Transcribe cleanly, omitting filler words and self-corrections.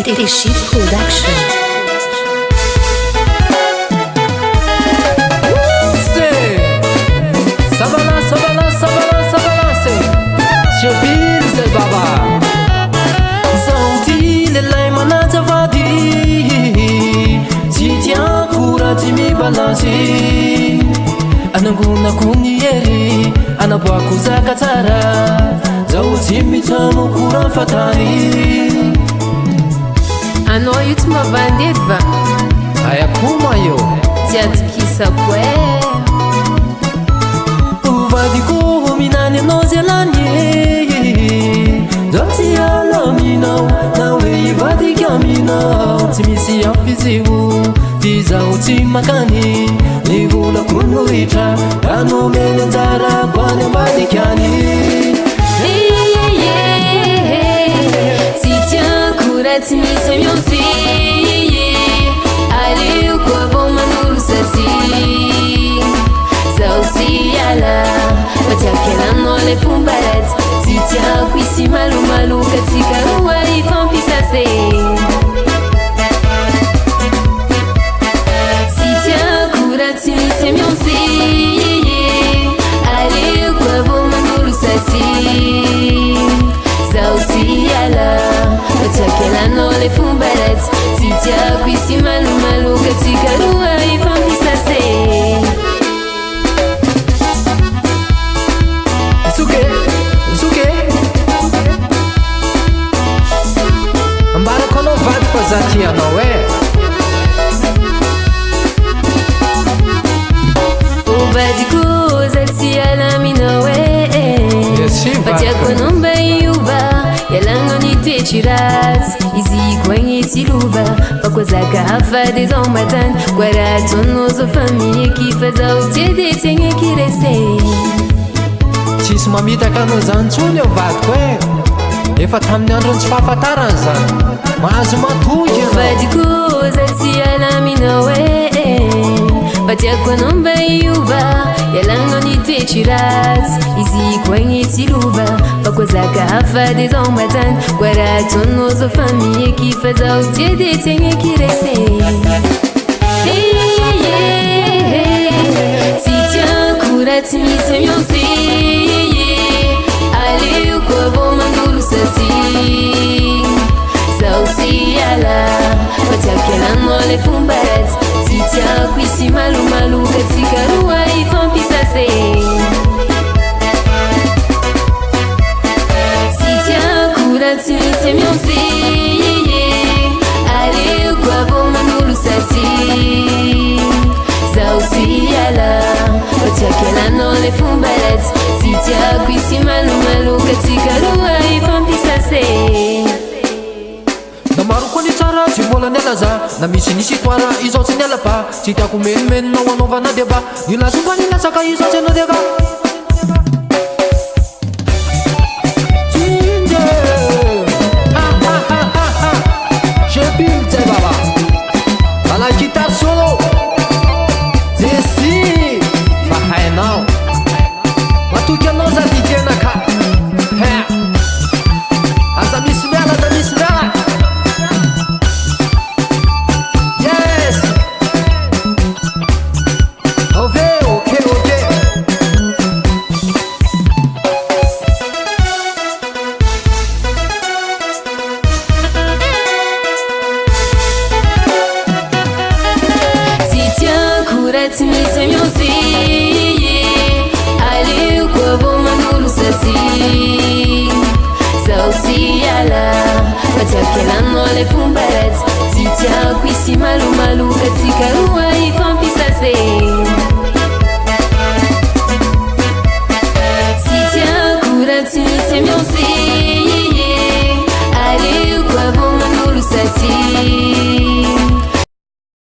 Teshi Production. Shapir Baba Zanti lelai manatavadi Titia kura timi balansi Ananguna kunieri Anabuaku zakatara Zawtimi tamu kura fatari Ano yutma bandeva Aya kuma yo Tiatkisa kwe Uvadiko minane nozelanye Dati alaminao nawe ivadigaminao Timisi afiziu Tizao timakani Nivula kunuita Ano menenzara kwane madikani Titia kura timisa mionsi Ali kwa boma nuru sasi Sausi ala Watiakela nole fumbaret Titia kwisi malu malu katika ruwa ifan pisase Titia kura timisa mionsi Ali kwa boma nuru sasi Sausi ala Watiakela nole fumbaret Titia kwisi malu malu katika ruwa ifan pisase Ambara kono vat pa zatia noe Uvadiko zatia la minoe Vatia konomba yuba Yalango ni techirat Izi kwenye tiluba Pakwa zaka hafa des ombatan Kwara tonozo famille Kifaza utiede tenye kirese Tsisy mamitaka no zany tsony eo vadiko Efa tamin'ny androny tsy fahafantarany zany Mahazo matoky Uvadiko zatia la minoe Vatia konomba yuba Yalango ni techirat Izi kwenye tiluba Pakwa zaka hafa des ombatan Kwara tonozo famille Kifaza utiede tenye kirese Titia kura timisa mionsi Ali kwa boma nuru sasi Sausi ala Watiakela nole fumbaret Titia kwisi malu malu katika ruwa ifan pisase Titia kura timisa mionsi Ali kwa boma nuru sasi Sausi ala Watiakela nole fumbaret Titia kwisi malu malu katika ruwa ifan pisase Na maro koa ny tsara tsy mbola nialaza Na misy nisy toara izao tsy niala ba Tsy tiako menomenonao anaovana deba Io lazomba ny lasaka izao tsy anao deka Shapir Baba Ana guitar solo Jesse Fa hainao Matoky anao za DJ naka Aza misy miala, aza misy miala Yes Ok Titia kura timisa mionsi Ali kwa boma nuru sasi Sausi ala Watiakela nole fumbaret Titia kwisi malu malu katika ruwa ifan pisase